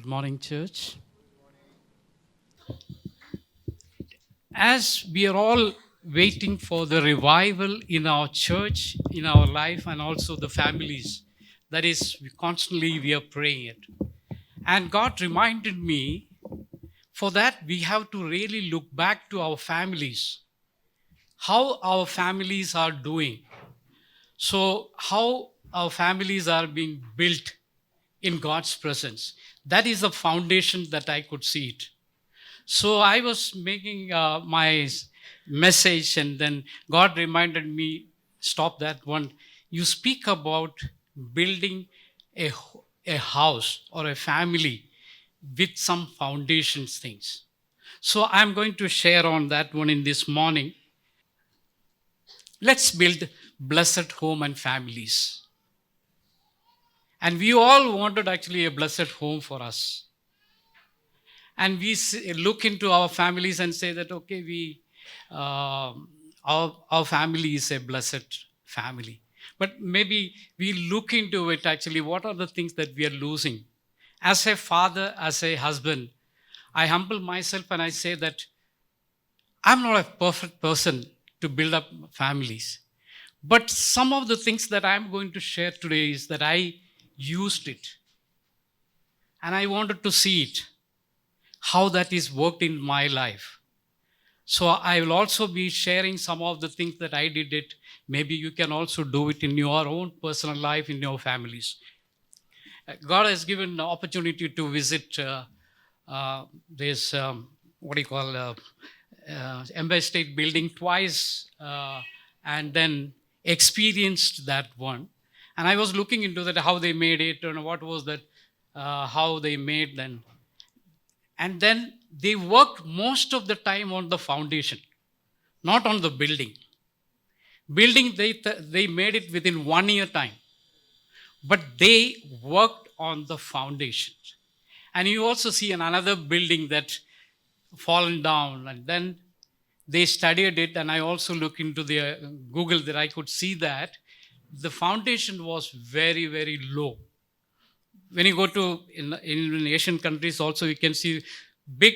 morning, church. As we are all waiting for the revival in our church, in our life, and also the families, that is, constantly we are praying it. And God reminded me, for that we have to really look back to our families, how our families are doing. So, how our families are being built in God's presence. That is the foundation that I could see it. So I was making message, and then God reminded me, stop that one. You speak about building a house or a family with some foundations things. So I'm going to share on that one in this morning. Let's build blessed home and families. And we all wanted actually a blessed home for us. And we look into our families and say that, okay, our family is a blessed family. But maybe we look into it actually, what are the things that we are losing? As a father, as a husband, I humble myself and I say that I'm not a perfect person to build up families. But some of the things that I'm going to share today is that I used it and I wanted to see it, how that is worked in my life. So I will also be sharing some of the things that I did it. Maybe you can also do it in your own personal life, in your families. God has given the opportunity to visit this, what do you call, Empire State Building twice, and then experienced that one. And I was looking into that, how they made it, and what was that, how they made them. And then they worked most of the time on the foundation, not on the building. Building, they made it within 1 year time. But they worked on the foundation. And you also see another building that fallen down. And then they studied it. And I also look into the Google that I could see that the foundation was very, very low. When you go to in Asian countries also, you can see big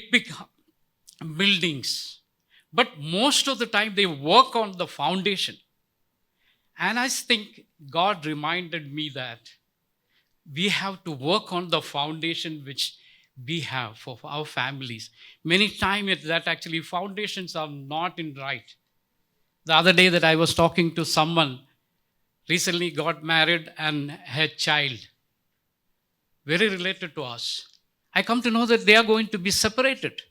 buildings. But most of the time they work on the foundation. And I think God reminded me that we have to work on the foundation which we have for our families. Many times that actually foundations are not in right. The other day that I was talking to someone, recently got married and had child, very related to us. I come to know that they are going to be separated.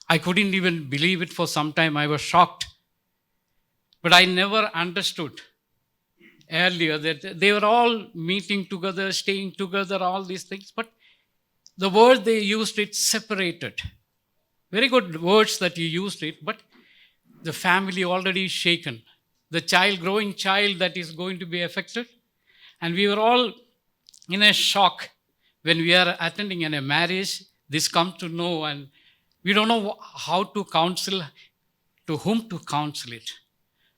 I couldn't even believe it for some time. I was shocked. But I never understood earlier that they were all meeting together, staying together, all these things. But the word they used, it separated. Very good words that you used it, but the family already shaken. The growing child that is going to be affected. And we were all in a shock when we are attending in a marriage. This comes to know, and we don't know how to counsel, to whom to counsel it.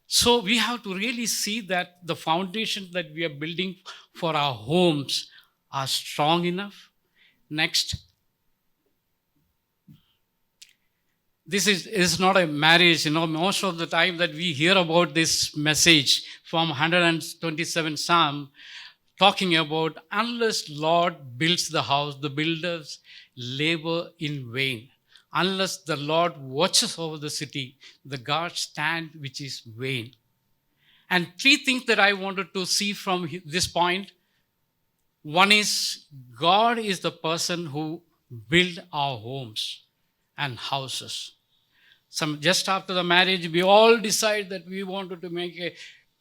So we have to really see that the foundation that we are building for our homes are strong enough. Next, this is not a marriage. Most of the time that we hear about this message from 127 Psalm, talking about, unless Lord builds the house, the builders labor in vain. Unless the Lord watches over the city, the guards stand, which is vain. And three things that I wanted to see from this point. One is, God is the person who built our homes and houses. Just after the marriage, we all decide that we wanted to make a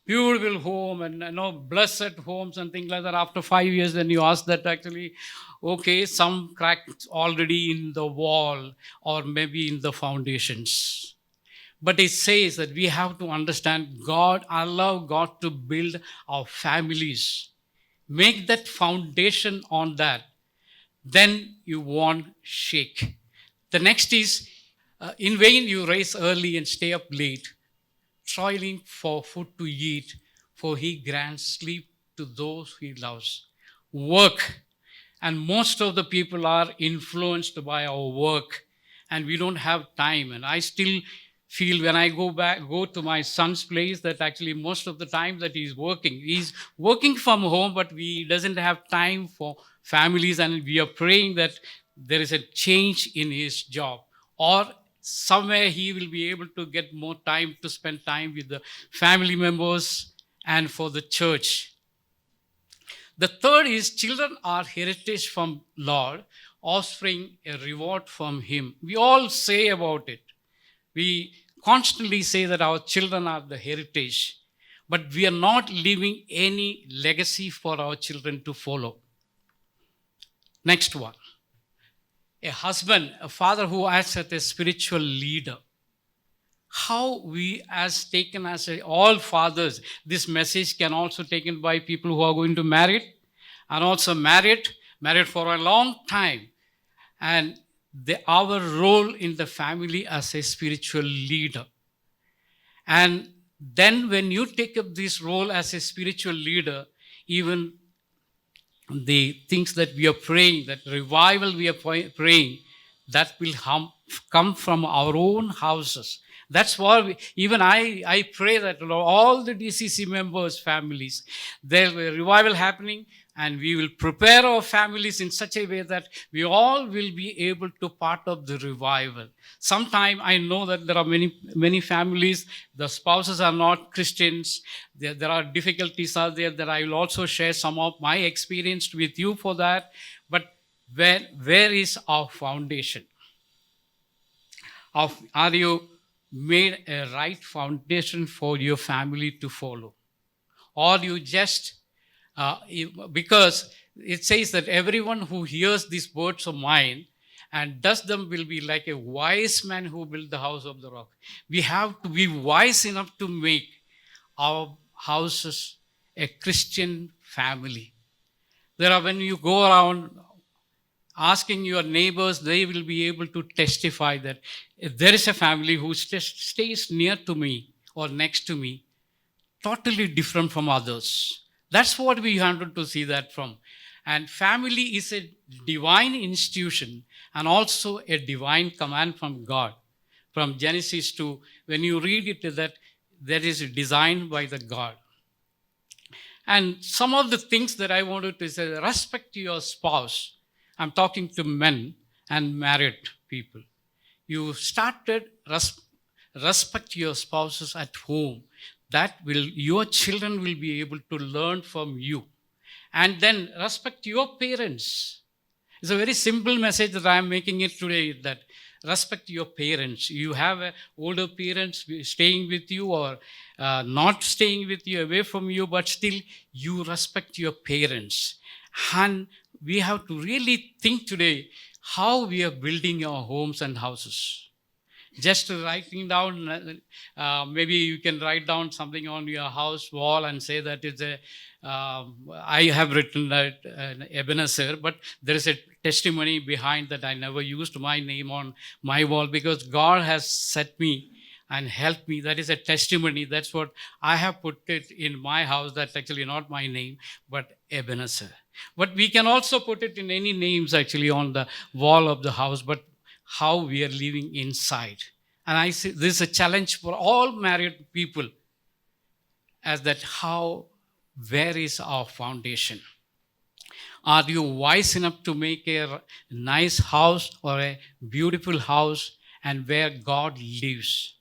beautiful home and blessed homes and things like that. After 5 years, then you ask that actually, okay, some cracks already in the wall or maybe in the foundations. But it says that we have to understand God, allow God to build our families. Make that foundation on that. Then you won't shake. The next is, in vain you rise early and stay up late, toiling for food to eat, for he grants sleep to those he loves. Work And most of the people are influenced by our work, and we don't have time. And I still feel when I go to my son's place, that actually most of the time that he's working from home, but we doesn't have time for families. And we are praying that there is a change in his job, or somewhere he will be able to get more time to spend time with the family members and for the church. The third is children are heritage from Lord, offspring a reward from Him. We all say about it. We constantly say that our children are the heritage, but we are not leaving any legacy for our children to follow. Next one. A husband, a father who acts as a spiritual leader. How we as taken as all fathers, this message can also taken by people who are going to marry and also married for a long time. And our role in the family as a spiritual leader. And then when you take up this role as a spiritual leader, even the things that we are praying, that revival we are praying, that will come from our own houses. That's why even I pray that all the DCC members' families, there will be a revival happening, and we will prepare our families in such a way that we all will be able to part of the revival. Sometime I know that there are many families, the spouses are not Christians. There are difficulties out there that I will also share some of my experience with you for that. But where is our foundation? Are you made a right foundation for your family to follow? Or you just, because it says that everyone who hears these words of mine and does them will be like a wise man who built the house of the rock. We have to be wise enough to make our houses a Christian family. When you go around asking your neighbors, they will be able to testify that if there is a family who stays near to me or next to me, totally different from others. That's what we wanted to see that from. And family is a divine institution and also a divine command from God. From Genesis to, when you read it, that is designed by the God. And some of the things that I wanted to say, respect your spouse. I'm talking to men and married people. You started respect your spouses at home. Your children will be able to learn from you. And then respect your parents. It's a very simple message that I'm making it today, that respect your parents. You have older parents staying with you or not staying with you, away from you, but still you respect your parents. And we have to really think today how we are building our homes and houses. Just writing down, maybe you can write down something on your house wall and say that it's I have written that Ebenezer, but there is a testimony behind that. I never used my name on my wall because God has set me and helped me. That is a testimony. That's what I have put it in my house. That's actually not my name, but Ebenezer. But we can also put it in any names actually on the wall of the house, but how we are living inside. And I say this is a challenge for all married people, as that where is our foundation? Are you wise enough to make a nice house or a beautiful house and where God lives?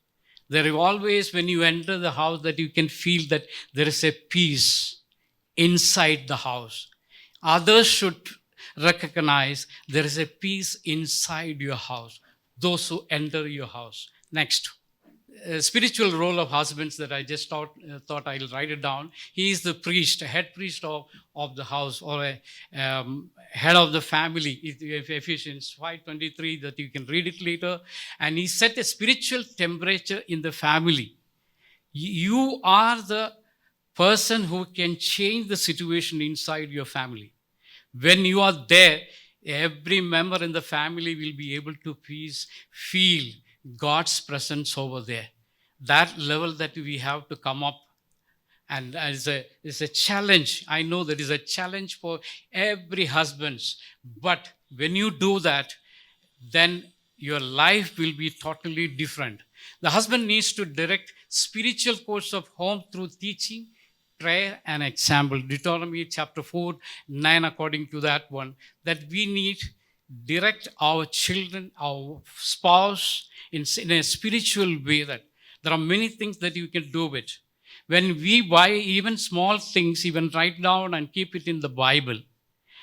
There is always, when you enter the house, that you can feel that there is a peace inside the house. Others should recognize there is a peace inside your house, those who enter your house. Next. Spiritual role of husbands that I just thought I'll write it down. He is the priest, a head priest of the house, or a head of the family. Ephesians 5:23, that you can read it later. And he set a spiritual temperature in the family. You are the person who can change the situation inside your family. When you are there, every member in the family will be able to feel God's presence over there. That level that we have to come up And it's a challenge. I know that is a challenge for every husbands. But when you do that, then your life will be totally different. The husband needs to direct spiritual course of home through teaching, prayer, and example. Deuteronomy chapter 4, 9, according to that one, that we need direct our children, our spouse in a spiritual way. That there are many things that you can do with. When we buy even small things, even write down and keep it in the Bible,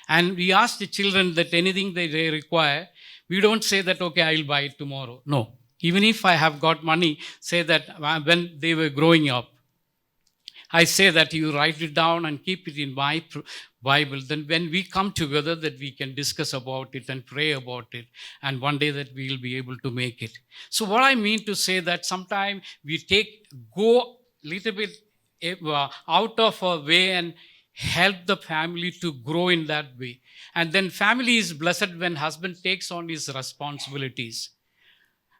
and we ask the children that anything that they require, we don't say that, okay, I'll buy it tomorrow. No. Even if I have got money, say that when they were growing up, I say that you write it down and keep it in my Bible. Then when we come together, that we can discuss about it and pray about it. And one day that we will be able to make it. So what I mean to say that sometimes we go little bit out of our way and help the family to grow in that way. And then family is blessed when husband takes on his responsibilities.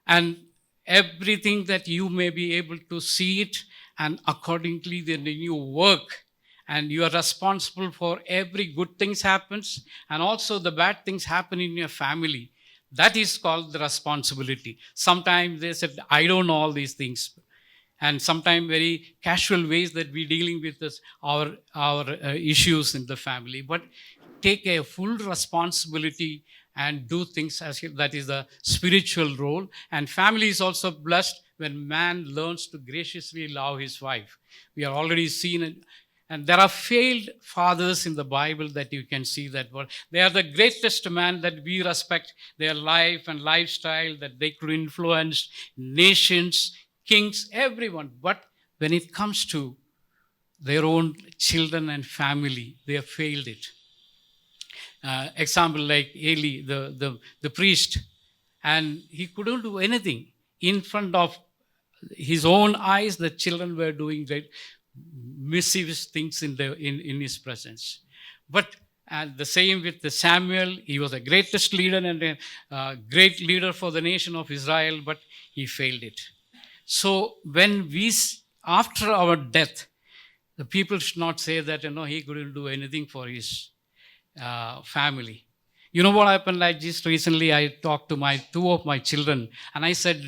And everything that you may be able to see it, and accordingly then you work, and you are responsible for every good things happens, and also the bad things happen in your family. That is called the responsibility. Sometimes they said, I don't know all these things, and sometimes very casual ways that we dealing with this, our issues in the family. But take a full responsibility and do things as that is the spiritual role. And family is also blessed when man learns to graciously love his wife. We are already seen it. And there are failed fathers in the Bible that you can see that were. They are the greatest man that we respect their life and lifestyle, that they could influence nations, kings, everyone. But when it comes to their own children and family, they have failed it. Example like Eli, the priest, and he couldn't do anything. In front of his own eyes, the children were doing mischievous things in his presence. But the same with the Samuel, he was the greatest leader and a great leader for the nation of Israel, but he failed it. So when after our death, the people should not say that, he couldn't do anything for his family. You know what happened? Like just recently, I talked to two of my children, and I said,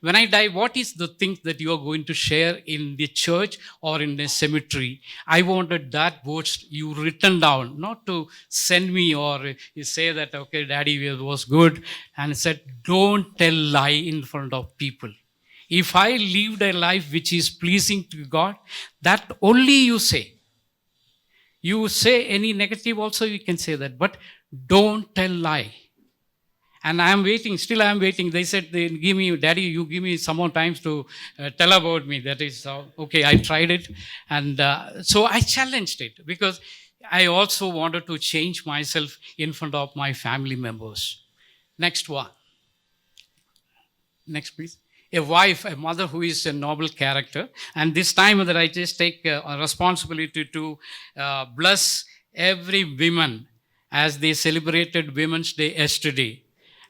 when I die, what is the thing that you are going to share in the church or in the cemetery? I wanted that words you written down, not to send me or you say that, okay, daddy was good. And I said, don't tell lie in front of people. If I lived a life which is pleasing to God, that only you say. You say any negative also, you can say that, but don't tell lie. And I am waiting, still I am waiting. They said, Daddy, you give me some more times to tell about me. That is, okay, I tried it. And so I challenged it because I also wanted to change myself in front of my family members. Next one. Next, please. A wife, a mother who is a noble character. And this time that I just take a responsibility to bless every woman as they celebrated Women's Day yesterday.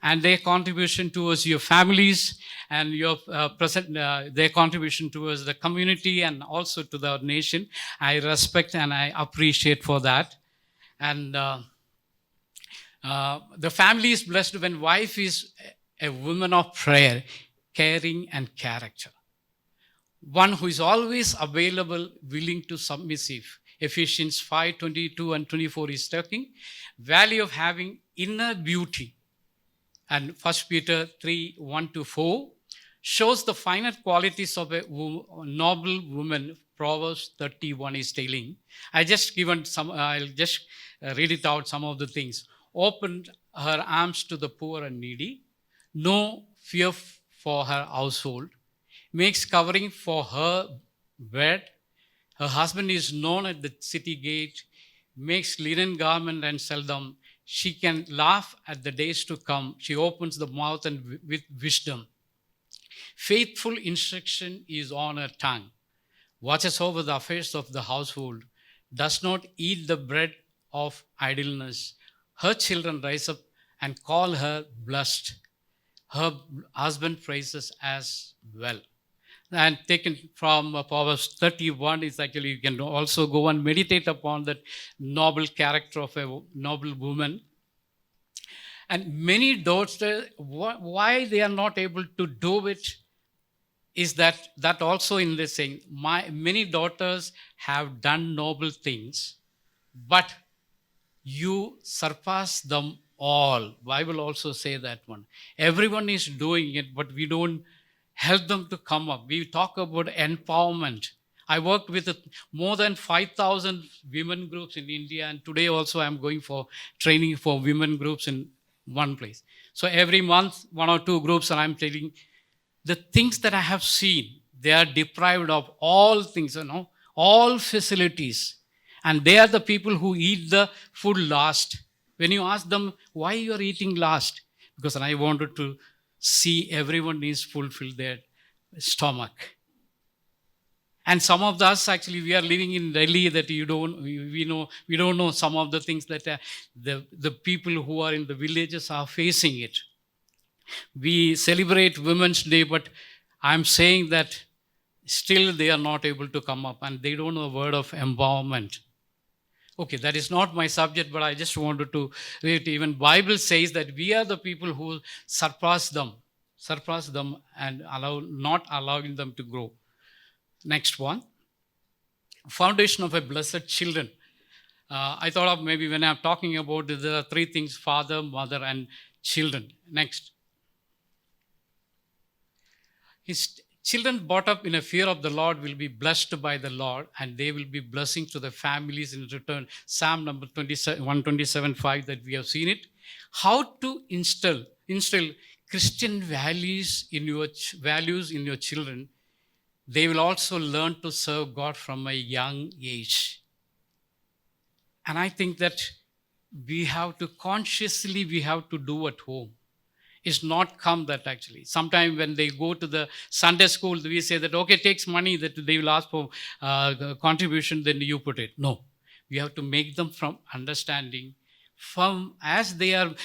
And their contribution towards your families and your their contribution towards the community and also to the nation, I respect and I appreciate for that. And the family is blessed when wife is a woman of prayer, caring and character. One who is always available, willing to submissive. Ephesians 5:22 and 24 is talking. Value of having inner beauty. And 1 Peter 3:1 to 4 shows the finer qualities of a noble woman. Proverbs 31 is telling. I'll just read it out, some of the things. Opened her arms to the poor and needy. No fear for her household, makes covering for her bed. Her husband is known at the city gate, makes linen garment and sell them. She can laugh at the days to come. She opens the mouth and with wisdom. Faithful instruction is on her tongue. Watches over the affairs of the household. Does not eat the bread of idleness. Her children rise up and call her blessed. Her husband praises as well. and taken from Proverbs 31 is actually, you can also go and meditate upon that noble character of a noble woman. And many daughters, why they are not able to do it is that also in this saying, my many daughters have done noble things, but you surpass them all. Bible also say that one. Everyone is doing it, but we don't help them to come up. We talk about empowerment. I worked with more than 5,000 women groups in India, and today also I'm going for training for women groups in one place. So every month, one or two groups, and I'm telling the things that I have seen, they are deprived of all things, all facilities. And they are the people who eat the food last. When you ask them why you are eating last, because I wanted to see everyone is fulfill their stomach. And some of us actually we are living in Delhi that we don't know some of the things that the people who are in the villages are facing it. We celebrate Women's Day, but I'm saying that still they are not able to come up and they don't know a word of empowerment. Okay, that is not my subject, but I just wanted to read. Even Bible says that we are the people who surpass them and not allowing them to grow. Next one, foundation of a blessed children. I thought of maybe when I'm talking about the three things: father, mother, and children. Next, his children brought up in a fear of the Lord will be blessed by the Lord, and they will be blessings to the families in return. Psalm number 27, 127:5 that we have seen it. How to instill Christian values in your children. They will also learn to serve God from a young age. And I think that we have to do at home. It's not come that actually. Sometimes when they go to the Sunday school, we say that, okay, it takes money that they will ask for contribution, then you put it. No, we have to make them from understanding from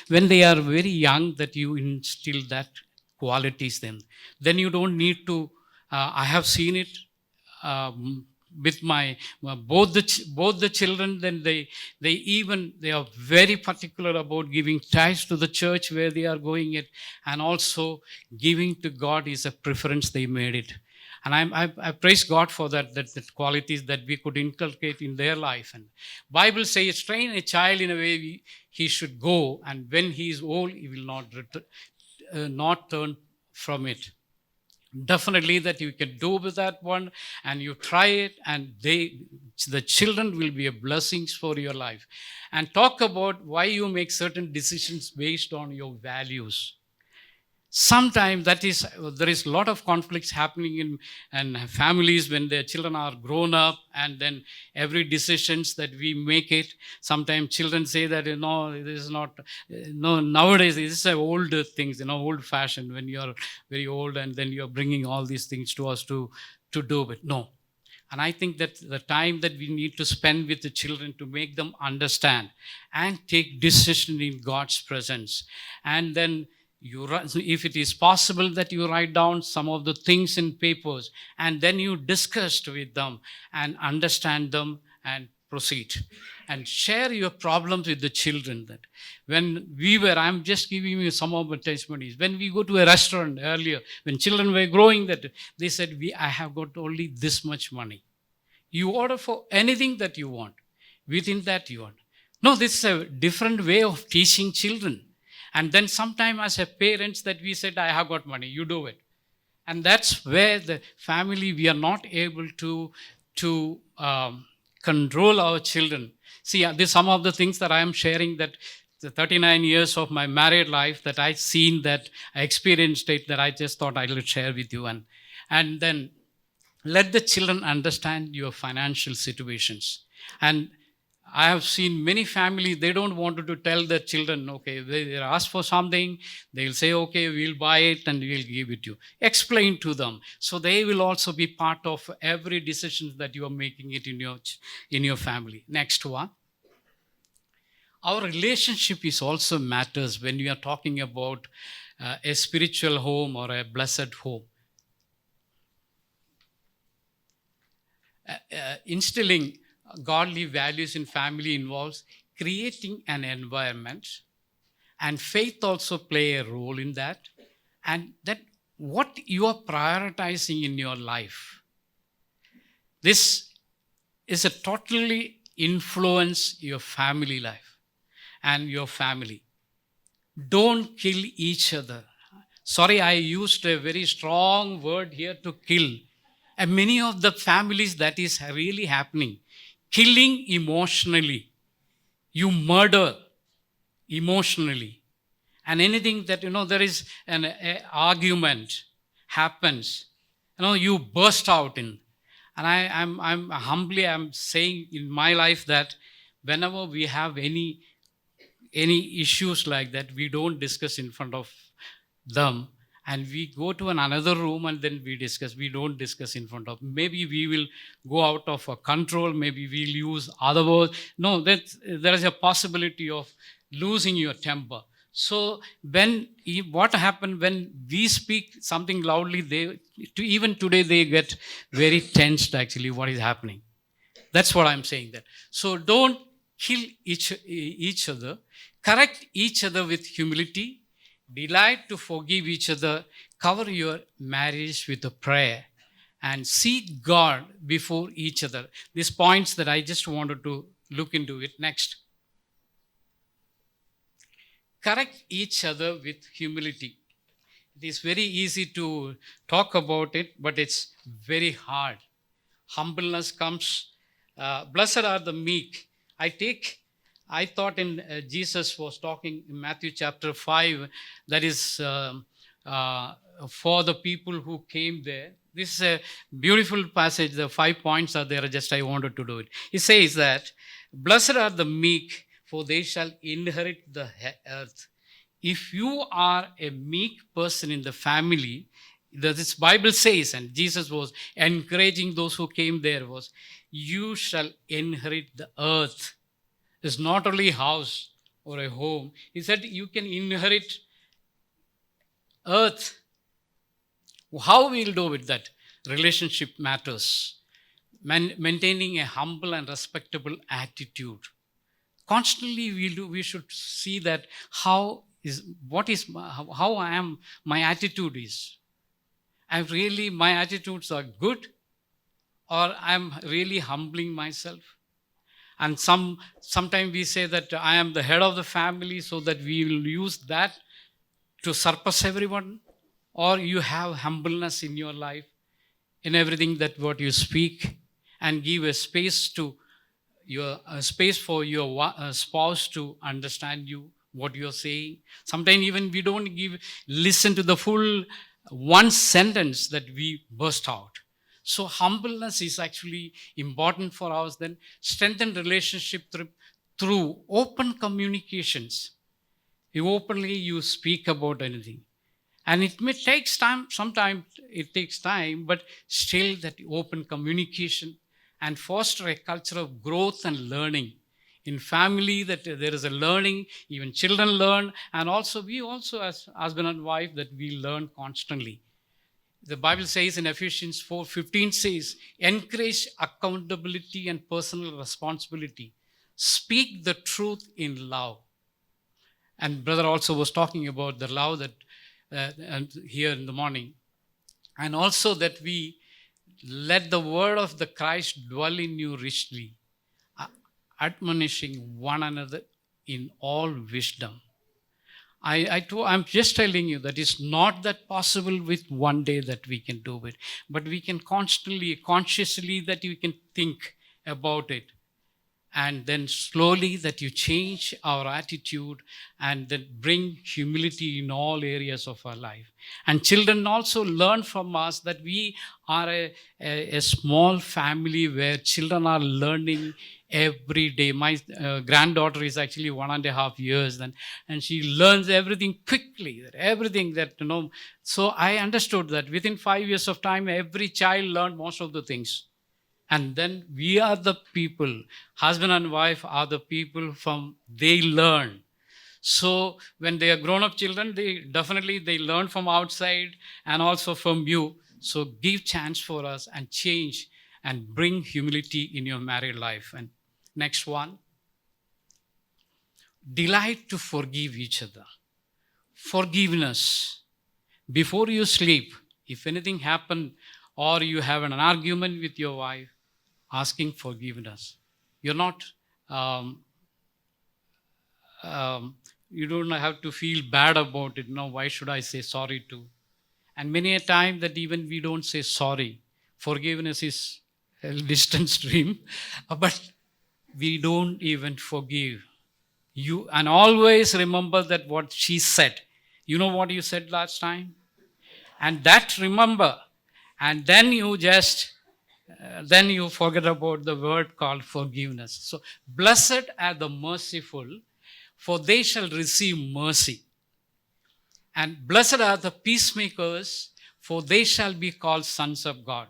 when they are very young, that you instill that qualities them. Then you don't need to, I have seen it with my both the children. Then they are very particular about giving tithes to the church where they are going it, and also giving to God is a preference they made it. And I praise God for that qualities that we could inculcate in their life. And Bible says, train a child in a way he should go, and when he is old he will not turn from it. Definitely that you can do with that one, and you try it, and the children will be a blessings for your life. And talk about why you make certain decisions based on your values. Sometimes there is a lot of conflicts happening in families when their children are grown up, and then every decisions that we make it, sometimes children say that this is not, no, nowadays this is old things, old fashioned, when you are very old and then you are bringing all these things to us to do it. No. And I think that the time that we need to spend with the children to make them understand and take decision in God's presence. And then if it is possible that you write down some of the things in papers, and then you discuss with them and understand them and proceed and share your problems with the children. That I'm just giving you some of the testimonies. When we go to a restaurant earlier, when children were growing, that they said, I have got only this much money. You order for anything that you want. Within that you want. No, this is a different way of teaching children. And then sometime as a parents that we said, I have got money, you do it. And that's where the family, we are not able to control our children. See, this some of the things that I am sharing, that the 39 years of my married life that I've seen, that I experienced it, that I just thought I will share with you. And then let the children understand your financial situations. And I have seen many families, they don't want to tell their children, okay, they ask for something, they'll say, okay, we'll buy it and we'll give it to you. Explain to them. So they will also be part of every decision that you are making it in your family. Next one. Our relationship is also matters when we are talking about a spiritual home or a blessed home. instilling godly values in family involves creating an environment, and faith also play a role in that, and that what you are prioritizing in your life, this is a totally influence your family life and your family. Don't kill each other. Sorry, I used a very strong word here, to kill. And many of the families that is really happening, killing emotionally. You murder emotionally. And anything that, there is an argument happens, you burst out in. And I'm saying in my life that whenever we have any issues like that, we don't discuss in front of them, and we go to another room and then we don't discuss in front of. Maybe we will go out of a control, maybe we'll use other words. No, there is a possibility of losing your temper. So what happened when we speak something loudly, even today they get very tensed actually what is happening. That's what I'm saying that. So don't kill each other. Correct each other with humility. Delight to forgive each other. Cover your marriage with a prayer. And seek God before each other. These points that I just wanted to look into it next. Correct each other with humility. It is very easy to talk about it, but it's very hard. Humbleness comes. Blessed are the meek. I thought in Jesus was talking in Matthew chapter 5, that is for the people who came there. This is a beautiful passage. The 5 points are there. Just I wanted to do it. It says that, blessed are the meek, for they shall inherit the earth. If you are a meek person in the family, this Bible says, and Jesus was encouraging those who came there, was, you shall inherit the earth. It's not only a house or a home. He said you can inherit earth. How we'll do with that? Relationship matters. Maintaining a humble and respectable attitude. Constantly we should see that how I am, my attitude is. My attitudes are good, or I'm really humbling myself. And sometimes we say that I am the head of the family, so that we will use that to surpass everyone. Or you have humbleness in your life, in everything that what you speak, and give a space for your spouse to understand you, what you're saying. Sometimes even we don't listen to the full one sentence that we burst out. So humbleness is actually important for us. Then strengthen relationship through open communications. You speak about anything. And it may take time, sometimes it takes time, but still that open communication, and foster a culture of growth and learning. In family, that there is a learning, even children learn, and also we also as husband and wife, that we learn constantly. The Bible says in Ephesians 4:15 says, encourage accountability and personal responsibility. Speak the truth in love. And brother also was talking about the love that and here in the morning. And also that we let the word of the Christ dwell in you richly, admonishing one another in all wisdom. I'm just telling you that it's not that possible with one day that we can do it, but we can consciously that you can think about it, and then slowly that you change our attitude, and then bring humility in all areas of our life. And children also learn from us that we are a small family where children are learning every day. My granddaughter is actually 1.5 years, and she learns everything quickly, everything that, So I understood that within 5 years of time, every child learned most of the things. And then we are the people, husband and wife are the people they learn. So when they are grown-up children, they learn from outside and also from you. So give chance for us and change and bring humility in your married life. And next one, delight to forgive each other. Forgiveness. Before you sleep, if anything happened or you have an argument with your wife, asking forgiveness. You're not, um, you don't have to feel bad about it. No, why should I say sorry to? And many a time that even we don't say sorry. Forgiveness is a distant stream, but we don't even forgive. You and always remember that what she said. You know what you said last time? And that remember. And then you just then you forget about the word called forgiveness. So, blessed are the merciful, for they shall receive mercy. And blessed are the peacemakers, for they shall be called sons of God.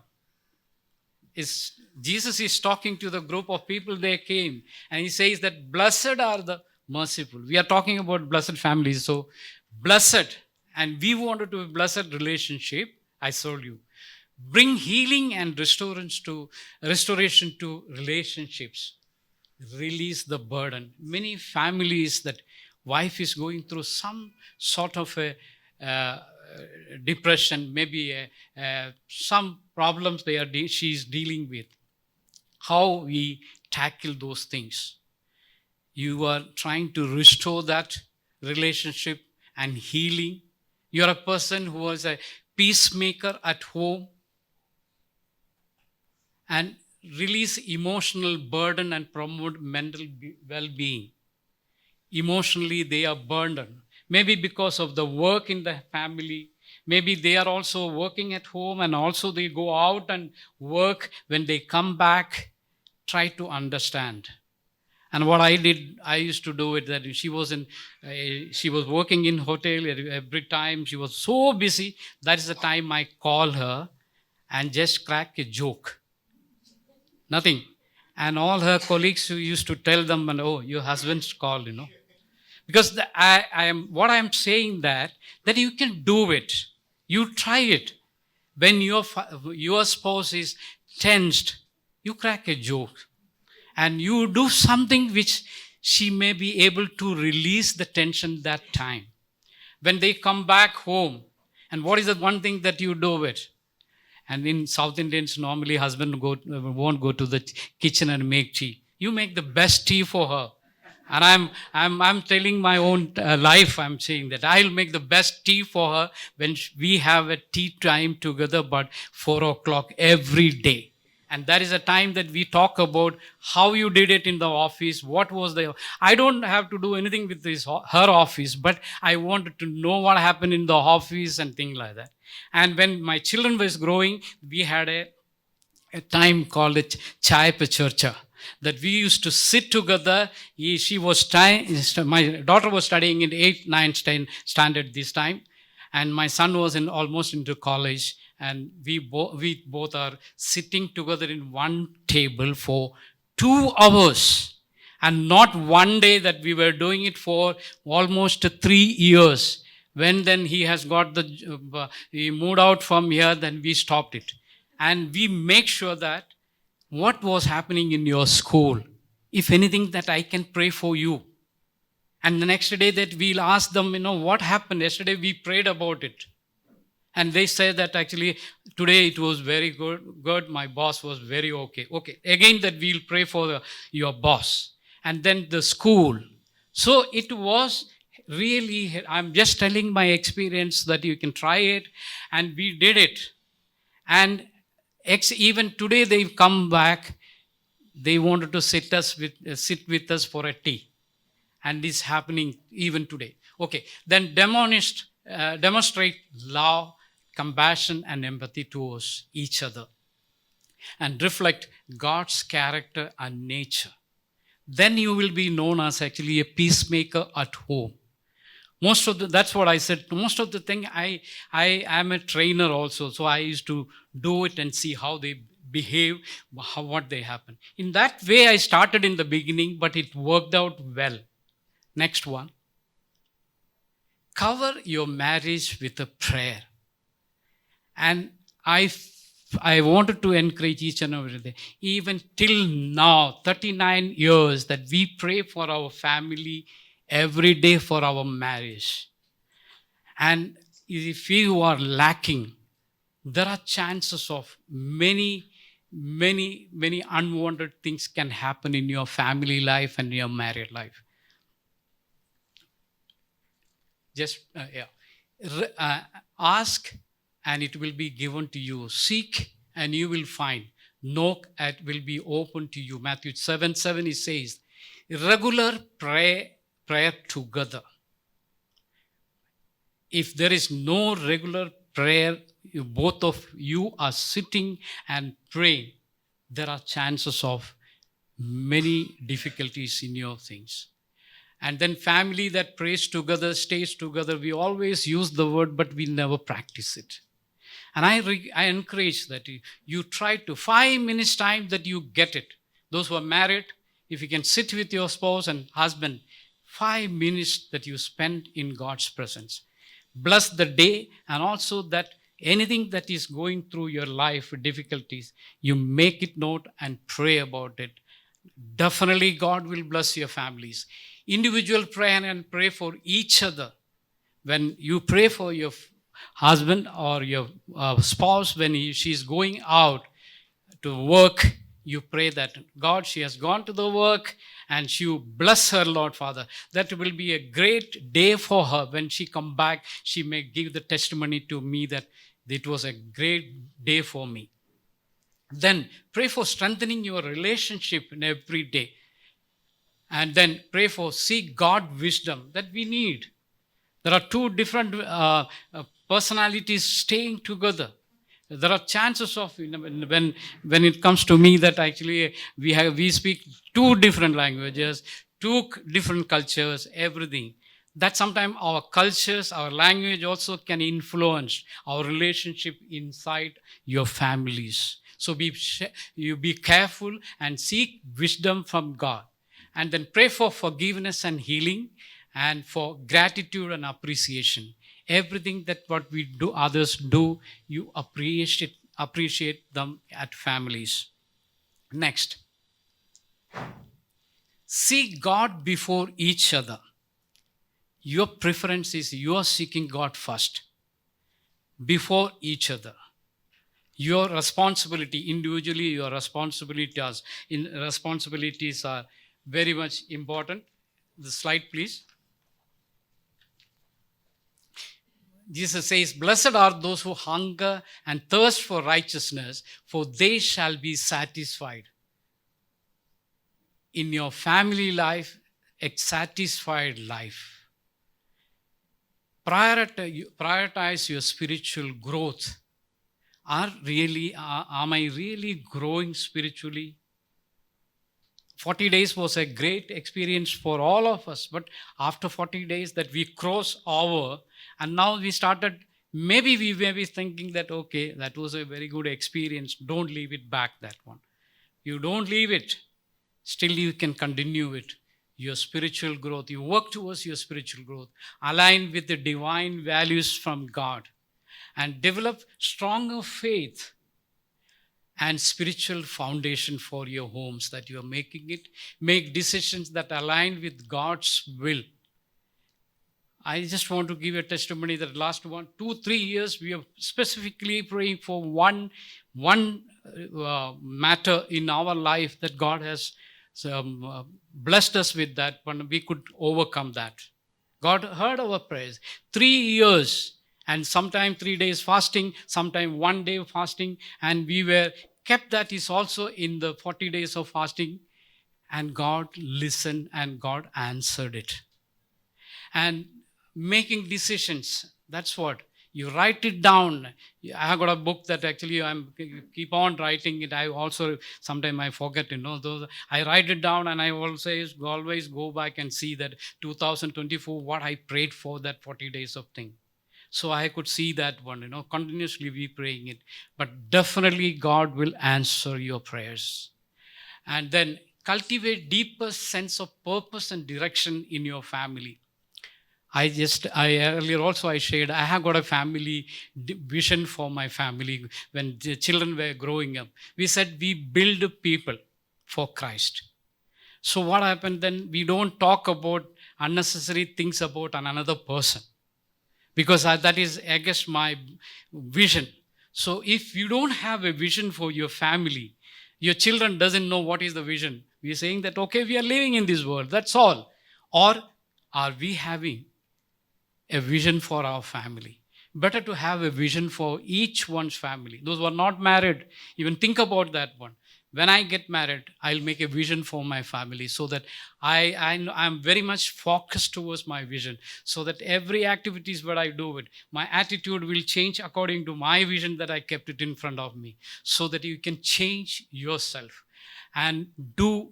Jesus is talking to the group of people they came, and he says that blessed are the merciful. We are talking about blessed families. So, blessed, and we wanted to be blessed relationship. I told you. Bring healing and restoration to relationships. Release the burden. Many families that wife is going through some sort of a depression, maybe some problems she is dealing with. How we tackle those things. You are trying to restore that relationship and healing. You are a person who was a peacemaker at home, and release emotional burden and promote mental well-being. Emotionally, they are burdened. Maybe because of the work in the family. Maybe they are also working at home and also they go out and work. When they come back, try to understand. And what I did, I used to do it that she was working in hotel every time. She was so busy. That is the time I call her and just crack a joke. Nothing. And all her colleagues who used to tell them, oh, your husband's called, Because what I am saying that you can do it. You try it. When your spouse is tensed, you crack a joke. And you do something which she may be able to release the tension that time. When they come back home, and what is the one thing that you do it? And in South Indians, normally husband won't go to the kitchen and make tea. You make the best tea for her. And I'm telling my own life, I'm saying that I'll make the best tea for her when we have a tea time together, about 4 o'clock every day. And that is a time that we talk about how you did it in the office, I don't have to do anything with her office, but I wanted to know what happened in the office and things like that. And when my children was growing, we had a time called it Chai Pe Charcha, that we used to sit together. My daughter was studying in 8th, 9th, 10th standard this time, and my son was almost into college. And we both are sitting together in one table for 2 hours. And not one day, that we were doing it for almost 3 years. When then he has got he moved out from here, then we stopped it. And we make sure that what was happening in your school, if anything, that I can pray for you. And the next day that we'll ask them, what happened? Yesterday we prayed about it. And they say that actually today it was very good. My boss was very okay. Okay. Again, that we'll pray for your boss. And then the school. So it was really, I'm just telling my experience that you can try it. And we did it. And even today they've come back. They wanted to sit with us for a tea. And it's happening even today. Okay. Then demonstrate love, compassion and empathy towards each other, and reflect God's character and nature. Then you will be known as actually a peacemaker at home. That's what I said. Most of the thing, I am a trainer also, so I used to do it and see how they behave, what they happen. In that way, I started in the beginning, but it worked out well. Next one. Cover your marriage with a prayer. And I I wanted to encourage each and every day, even till now, 39 years, that we pray for our family every day for our marriage. And if you are lacking, there are chances of many unwanted things can happen in your family life and your married life. Just ask and it will be given to you. Seek and you will find. Knock and it will be open to you. Matthew 7:7 it says, regular prayer together. If there is no regular prayer, both of you are sitting and praying, there are chances of many difficulties in your things. And then family that prays together, stays together, we always use the word, but we never practice it. And I encourage that you try to 5 minutes time that you get it. Those who are married, if you can sit with your spouse and husband, 5 minutes that you spend in God's presence. Bless the day, and also that anything that is going through your life, difficulties, you make it note and pray about it. Definitely God will bless your families. Individual prayer and pray for each other. When you pray for your husband or your spouse, when she's going out to work, you pray that God, she has gone to the work and you bless her, Lord Father. That will be a great day for her. When she come back, she may give the testimony to me that it was a great day for me. Then pray for strengthening your relationship in every day. And then pray for seek God wisdom that we need. There are two different personalities staying together. There are chances of when it comes to me that actually we speak two different languages, two different cultures, everything. That sometimes our cultures, our language also can influence our relationship inside your families. So you be careful and seek wisdom from God. And then pray for forgiveness and healing and for gratitude and appreciation. Everything that what we do, others do, you appreciate them at families. Next, seek God before each other. Your preference is you are seeking God first, before each other. Your responsibility, individually, your responsibilities are very much important. The slide, please. Jesus says, blessed are those who hunger and thirst for righteousness, for they shall be satisfied. In your family life, a satisfied life. Prioritize your spiritual growth. Am I really growing spiritually? 40 days was a great experience for all of us, but after 40 days that we cross over, and now we may be thinking that, okay, that was a very good experience. Don't leave it back, that one. You don't leave it. Still you can continue it. Your spiritual growth. You work towards your spiritual growth. Align with the divine values from God. And develop stronger faith and spiritual foundation for your homes that you are making it. Make decisions that align with God's will. I just want to give a testimony that last 2-3 years we are specifically praying for one matter in our life that God has blessed us with, that when we could overcome that. God heard our prayers. 3 years and sometime 3 days fasting, sometime 1 day fasting, and we were kept that is also in the 40 days of fasting, and God listened and God answered it. And making decisions, that's what you write it down. I have got a book that actually I'm keep on writing it. I also sometimes I forget, those I write it down, and I always go back and see that 2024 what I prayed for that 40 days of thing. So I could see that one, continuously be praying it. But definitely God will answer your prayers. And then cultivate deeper sense of purpose and direction in your family. I earlier also I shared, I have got a family vision for my family. When the children were growing up, we said we build people for Christ. So what happened then? We don't talk about unnecessary things about another person, because that is against my vision. So if you don't have a vision for your family, your children doesn't know what is the vision. We are saying that, okay, we are living in this world, that's all. Or are we having a vision for our family? Better to have a vision for each one's family. Those who are not married, even think about that one. When I get married, I'll make a vision for my family, so that I'm very much focused towards my vision, so that every activities what I do it, my attitude will change according to my vision that I kept it in front of me, so that you can change yourself and do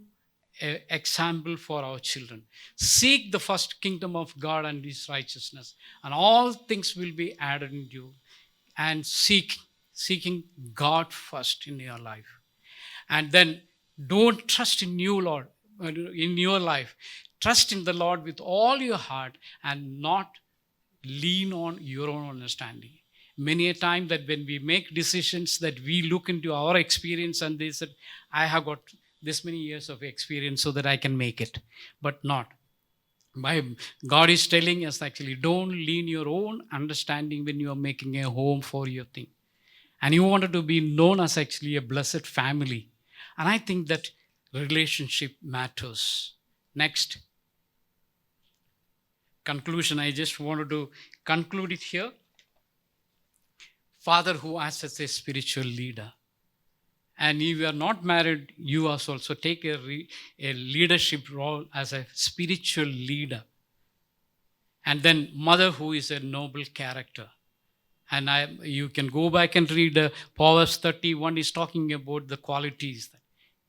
a example for our children. Seek the first kingdom of God and his righteousness, and all things will be added into you. And seeking God first in your life. And then don't trust in you, Lord, in your life. Trust in the Lord with all your heart and not lean on your own understanding. Many a time that when we make decisions, that we look into our experience and they said, I have got this many years of experience so that I can make it. But not. God is telling us actually, don't lean your own understanding when you are making a home for your thing. And you wanted to be known as actually a blessed family. And I think that relationship matters. Next. Conclusion. I just wanted to conclude it here. Father who acts as a spiritual leader. And if you are not married, you also take a leadership role as a spiritual leader. And then mother who is a noble character. And you can go back and read Proverbs 31 is talking about the qualities.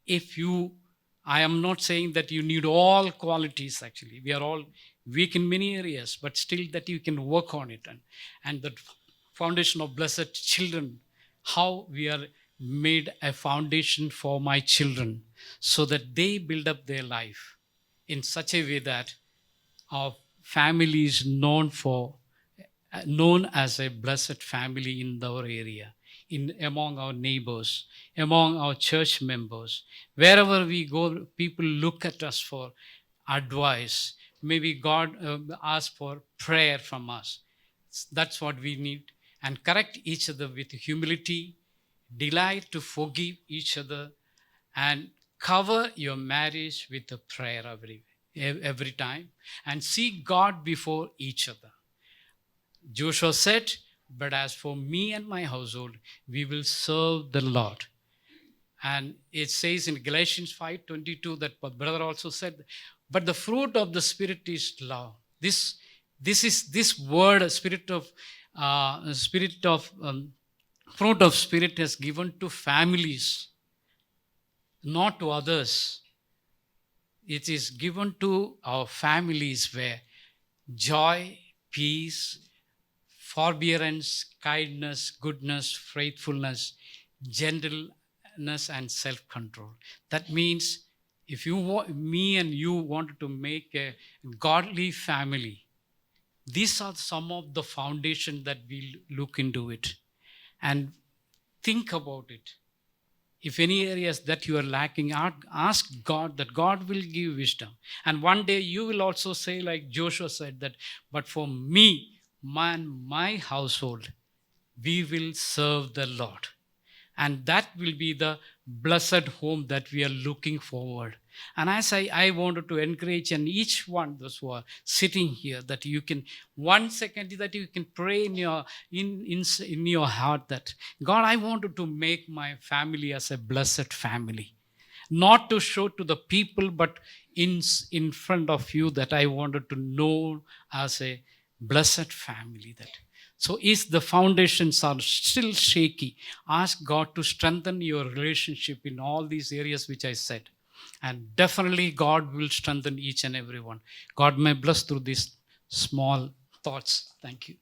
I am not saying that you need all qualities actually. We are all weak in many areas, but still that you can work on it. And the foundation of blessed children, how we are made a foundation for my children, so that they build up their life in such a way that our family is known as a blessed family in our area, among our neighbors, among our church members. Wherever we go, people look at us for advice. Maybe God asks for prayer from us. That's what we need. And correct each other with humility, delight to forgive each other, and cover your marriage with a prayer every time, and seek God before each other. Joshua said, but as for me and my household, we will serve the Lord. And it says in Galatians 5:22 that brother also said, but the fruit of the Spirit is love. This word, fruit of Spirit is given to families, not to others. It is given to our families, where joy, peace, forbearance, kindness, goodness, faithfulness, gentleness, and self-control. That means if me and you wanted to make a godly family, these are some of the foundation that we'll look into it and think about it. If any areas that you are lacking, ask God, that God will give wisdom. And one day you will also say, like Joshua said, that, but for me, my household, we will serve the Lord. And that will be the blessed home that we are looking forward. And as I wanted to encourage and each one, those who are sitting here, that you can, 1 second, that you can pray in your heart that, God, I wanted to make my family as a blessed family. Not to show to the people, but in front of you, that I wanted to know as a blessed family. So if the foundations are still shaky, ask God to strengthen your relationship in all these areas which I said. And definitely God will strengthen each and every one. God may bless through these small thoughts. Thank you.